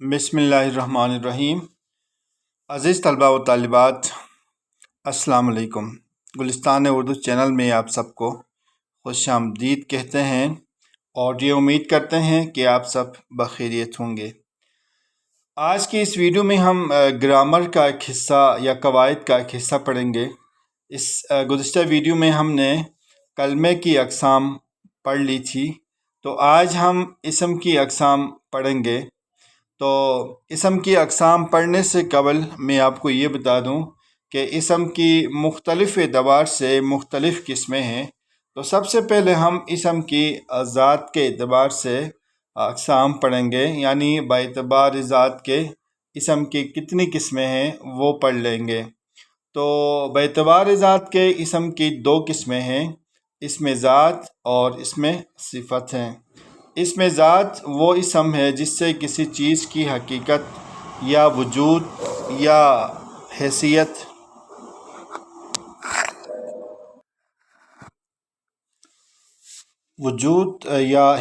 بسم اللہ الرحمن الرحیم۔ عزیز طلباء و طالبات، السلام علیکم۔ گلستان اردو چینل میں آپ سب کو خوش آمدید کہتے ہیں اور یہ امید کرتے ہیں کہ آپ سب بخیریت ہوں گے۔ آج کی اس ویڈیو میں ہم گرامر کا ایک حصہ یا قواعد کا ایک حصہ پڑھیں گے۔ اس گزشتہ ویڈیو میں ہم نے کلمے کی اقسام پڑھ لی تھی، تو آج ہم اسم کی اقسام پڑھیں گے۔ تو اسم کی اقسام پڑھنے سے قبل میں آپ کو یہ بتا دوں کہ اسم کی مختلف اعتبار سے مختلف قسمیں ہیں۔ تو سب سے پہلے ہم اسم کی ذات کے اعتبار سے اقسام پڑھیں گے، یعنی باعتبار ذات کے اسم کی کتنی قسمیں ہیں وہ پڑھ لیں گے۔ تو باعتبار ذات کے اسم کی دو قسمیں ہیں، اسم ذات اور اسم صفت ہیں۔ اسم ذات وہ اسم ہے جس سے کسی چیز کی حقیقت یا وجود یا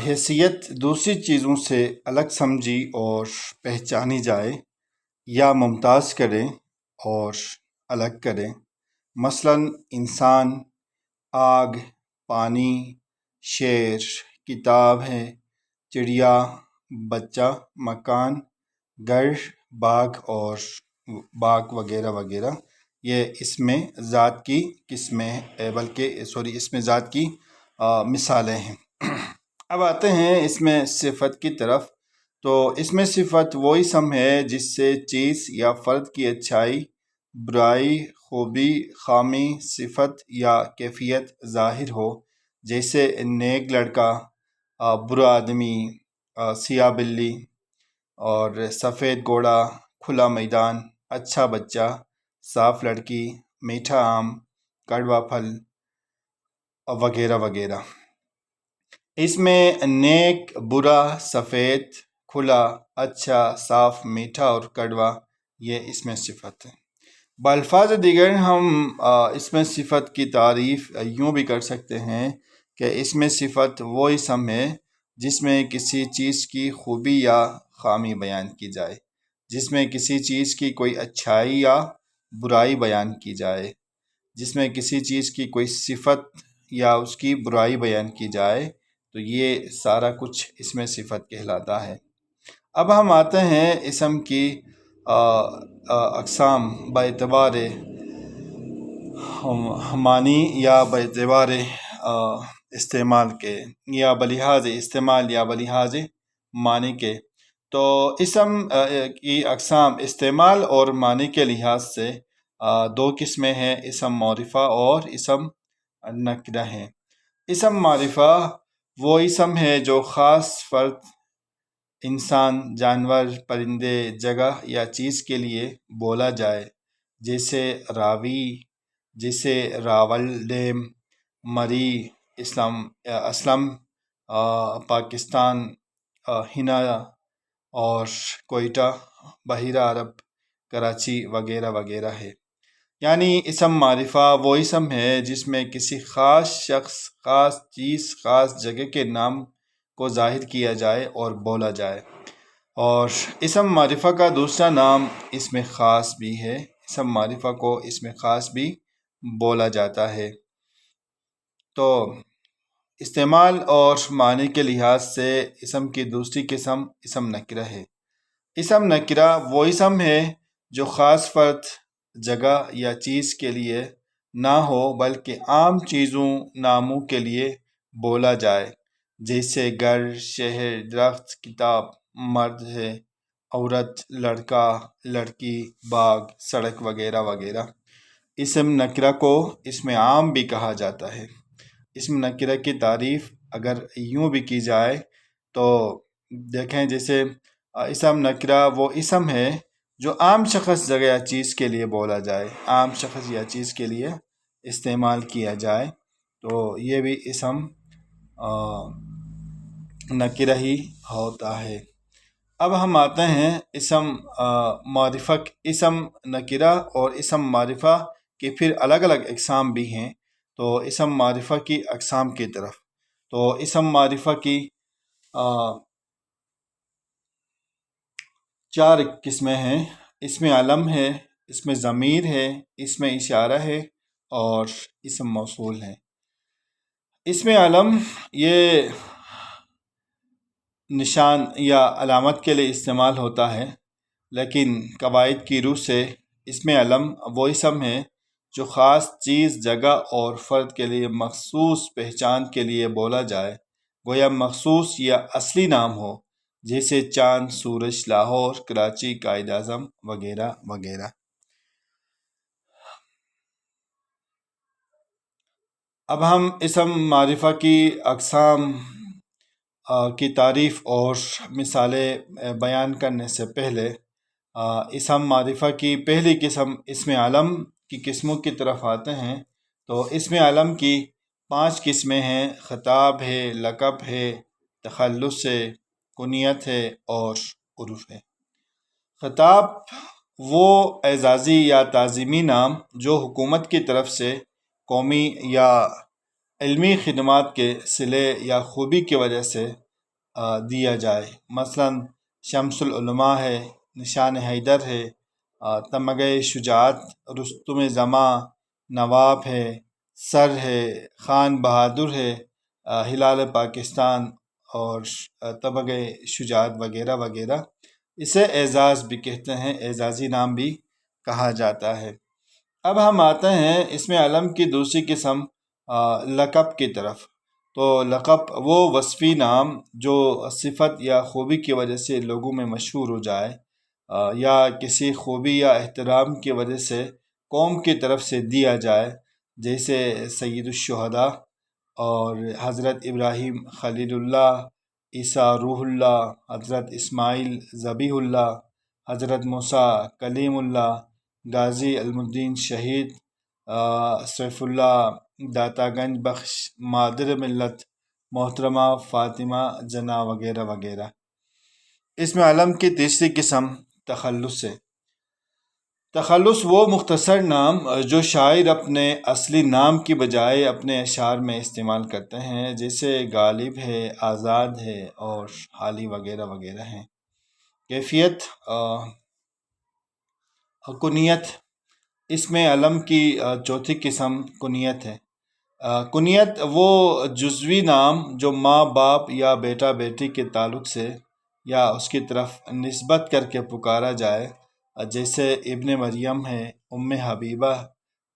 حیثیت دوسری چیزوں سے الگ سمجھی اور پہچانی جائے یا ممتاز کرے اور الگ کرے۔ مثلا انسان، آگ، پانی، شیر، کتاب ہے، چڑیا، بچہ، مکان، گھر، باغ وغیرہ وغیرہ، یہ اسم ذات کی قسمیں اسم ذات کی مثالیں ہیں۔ اب آتے ہیں اسم صفت کی طرف۔ تو اسم صفت وہ اسم ہے جس سے چیز یا فرد کی اچھائی، برائی، خوبی، خامی، صفت یا کیفیت ظاہر ہو، جیسے نیک لڑکا، برا آدمی، سیاہ بلی، اور سفید گھوڑا، کھلا میدان، اچھا بچہ، صاف لڑکی، میٹھا آم، کڑوا پھل وغیرہ وغیرہ۔ اس میں نیک، برا، سفید، کھلا، اچھا، صاف، میٹھا اور کڑوا یہ اسم صفت ہے۔ بالفاظ دیگر ہم اسم صفت کی تعریف یوں بھی کر سکتے ہیں کہ اسم صفت وہ اسم ہے جس میں کسی چیز کی خوبی یا خامی بیان کی جائے، جس میں کسی چیز کی کوئی اچھائی یا برائی بیان کی جائے، جس میں کسی چیز کی کوئی صفت یا اس کی برائی بیان کی جائے، تو یہ سارا کچھ اسم صفت کہلاتا ہے۔ اب ہم آتے ہیں اسم کی اقسام باعتبار معنی یا باعتبار استعمال کے، یا بلحاظ استعمال یا بلحاظ معنی کے۔ تو اسم کی اقسام استعمال اور معنی کے لحاظ سے دو قسمیں ہیں، اسم معرفہ اور اسم نکرہ ہیں۔ اسم معرفہ وہ اسم ہے جو خاص فرد، انسان، جانور، پرندے، جگہ یا چیز کے لیے بولا جائے، جیسے راوی، جیسے راول ڈیم، مری، اسلم، پاکستان، ہنا اور کوئٹہ، بحیرہ عرب، کراچی وغیرہ وغیرہ ہے۔ یعنی اسم معرفہ وہ اسم ہے جس میں کسی خاص شخص، خاص چیز، خاص جگہ کے نام کو ظاہر کیا جائے اور بولا جائے۔ اور اسم معرفہ کا دوسرا نام اسم خاص بھی ہے۔ اسم معرفہ کو اسم خاص بھی بولا جاتا ہے۔ تو استعمال اور معنی کے لحاظ سے اسم کی دوسری قسم اسم نکرہ ہے۔ اسم نکرہ وہ اسم ہے جو خاص فرد، جگہ یا چیز کے لیے نہ ہو بلکہ عام چیزوں، ناموں کے لیے بولا جائے، جیسے گھر، شہر، درخت، کتاب، مرد ہے، عورت، لڑکا، لڑکی، باغ، سڑک وغیرہ وغیرہ۔ اسم نکرہ کو اسم عام بھی کہا جاتا ہے۔ اسم نکرہ کی تعریف اگر یوں بھی کی جائے تو دیکھیں، جیسے اسم نکرہ وہ اسم ہے جو عام شخص، جگہ یا چیز کے لیے بولا جائے، عام شخص یا چیز کے لیے استعمال کیا جائے، تو یہ بھی اسم نکرہ ہی ہوتا ہے۔ اب ہم آتے ہیں اسم نکرہ اور اسم معرفہ کی پھر الگ الگ اقسام بھی ہیں۔ تو اسم معرفہ کی اقسام کی طرف۔ تو اسم معرفہ کی 4 قسمیں ہیں۔ اسم علم ہے، اسم ضمیر ہے، اسم اشارہ ہے اور اسم موصول ہے۔ اسم علم یہ نشان یا علامت کے لیے استعمال ہوتا ہے، لیکن قواعد کی روح سے اسم علم وہ اسم ہے جو خاص چیز، جگہ اور فرد کے لیے مخصوص پہچان کے لیے بولا جائے، گویا مخصوص یا اصلی نام ہو، جیسے چاند، سورج، لاہور، کراچی، قائد اعظم وغیرہ وغیرہ۔ اب ہم اسم معرفہ کی اقسام کی تعریف اور مثالیں بیان کرنے سے پہلے اسم معرفہ کی پہلی قسم اسم علم کی قسموں کی طرف آتے ہیں۔ تو اسم علم کی 5 قسمیں ہیں: خطاب ہے، لقب ہے، تخلص ہے، کنیت ہے اور عرف ہے۔ خطاب وہ اعزازی یا تعظیمی نام جو حکومت کی طرف سے قومی یا علمی خدمات کے صلے یا خوبی کی وجہ سے دیا جائے، مثلا شمس العلماء ہے، نشان حیدر ہے، تمغہ شجاعت، رستم زماں، نواب ہے، سر ہے، خان بہادر ہے، ہلال پاکستان اور تمغہ شجاعت وغیرہ وغیرہ۔ اسے اعزاز بھی کہتے ہیں، اعزازی نام بھی کہا جاتا ہے۔ اب ہم آتے ہیں اسم علم کی دوسری قسم لقب کی طرف۔ تو لقب وہ وصفی نام جو صفت یا خوبی کی وجہ سے لوگوں میں مشہور ہو جائے، یا کسی خوبی یا احترام کی وجہ سے قوم کی طرف سے دیا جائے، جیسے سید الشہداء اور حضرت ابراہیم خلیل اللہ، عیسیٰ روح اللہ، حضرت اسماعیل ذبیح اللہ، حضرت موسیٰ کلیم اللہ، غازی علم الدین شہید، سیف اللہ داتا گنج بخش، مادر ملت محترمہ فاطمہ جناح وغیرہ وغیرہ۔ اسم علم کی تیسری قسم تخلص ہے۔ تخلص وہ مختصر نام جو شاعر اپنے اصلی نام کی بجائے اپنے اشعار میں استعمال کرتے ہیں، جیسے غالب ہے، آزاد ہے اور حالی وغیرہ وغیرہ ہیں۔ کیفیت کنیت اسم علم کی چوتھی قسم کنیت ہے۔ کنیت وہ جزوی نام جو ماں باپ یا بیٹا بیٹی کے تعلق سے یا اس کی طرف نسبت کر کے پکارا جائے، جیسے ابن مریم ہے، ام حبیبہ،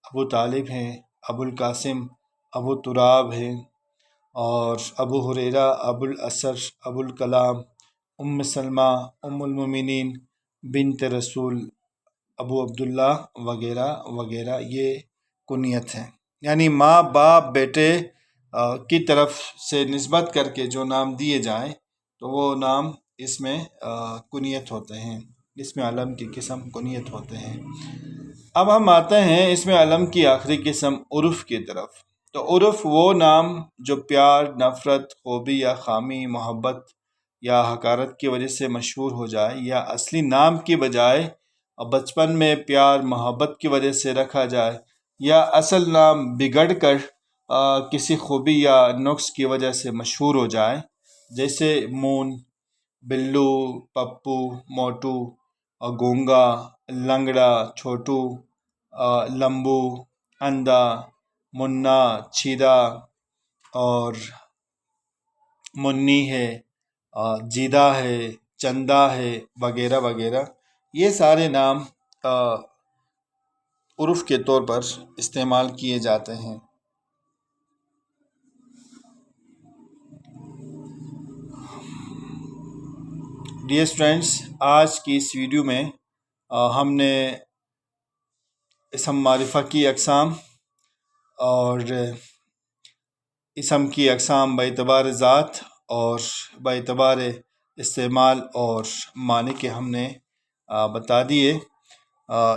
ابو طالب ہیں، ابو القاسم، ابو تراب ہیں، اور ابو ہریرہ، ابو الاسر، ابو الکلام، ام سلمہ، ام المومنین، بنت رسول، ابو عبداللہ وغیرہ وغیرہ۔ یہ کنیت ہے، یعنی ماں باپ بیٹے کی طرف سے نسبت کر کے جو نام دیے جائیں تو وہ نام اس میں کنیت ہوتے ہیں، اس میں علم کی قسم کنیت ہوتے ہیں۔ اب ہم آتے ہیں اس میں علم کی آخری قسم عرف کی طرف۔ تو عرف وہ نام جو پیار، نفرت، خوبی یا خامی، محبت یا حقارت کی وجہ سے مشہور ہو جائے، یا اصلی نام کی بجائے بچپن میں پیار محبت کی وجہ سے رکھا جائے، یا اصل نام بگڑ کر کسی خوبی یا نقص کی وجہ سے مشہور ہو جائے، جیسے مون، بلو، پپو، موٹو، گونگا، لنگڑا، چھوٹو، لمبو، اندھا، منا، چھیدا اور منی ہے، جیدہ ہے، چندہ ہے وغیرہ وغیرہ۔ یہ سارے نام عرف کے طور پر استعمال کیے جاتے ہیں۔ ڈیئر اسٹوڈینٹس، آج کی اس ویڈیو میں ہم نے اسم معرفہ کی اقسام اور اسم کی اقسام باعتبار ذات اور باعتبار استعمال اور معنی کے ہم نے بتا دیے۔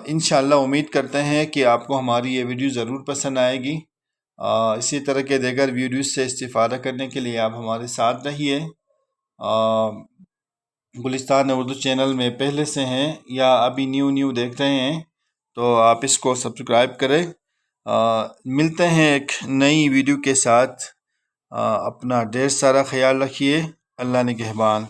انشاءاللہ امید کرتے ہیں کہ آپ کو ہماری یہ ویڈیو ضرور پسند آئے گی۔ اسی طرح کے دیگر ویڈیوز سے استفادہ کرنے کے لیے آپ ہمارے ساتھ رہیے۔ گلستان اردو چینل میں پہلے سے ہیں یا ابھی نیو دیکھ رہے ہیں تو آپ اس کو سبسکرائب کریں۔ ملتے ہیں ایک نئی ویڈیو کے ساتھ۔ اپنا ڈھیر سارا خیال رکھیے۔ اللہ نگہبان۔